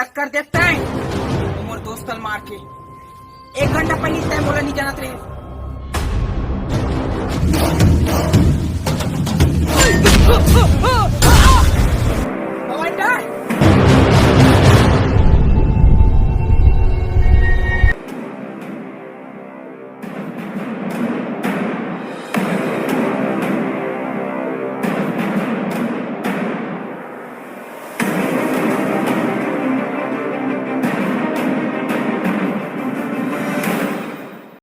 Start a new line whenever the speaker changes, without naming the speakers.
रख कर देखते हैं तुम और दोस्त कल मार के 1 घंटा पहले इस टाइम बोला नहीं जाना तेरे Come on, die!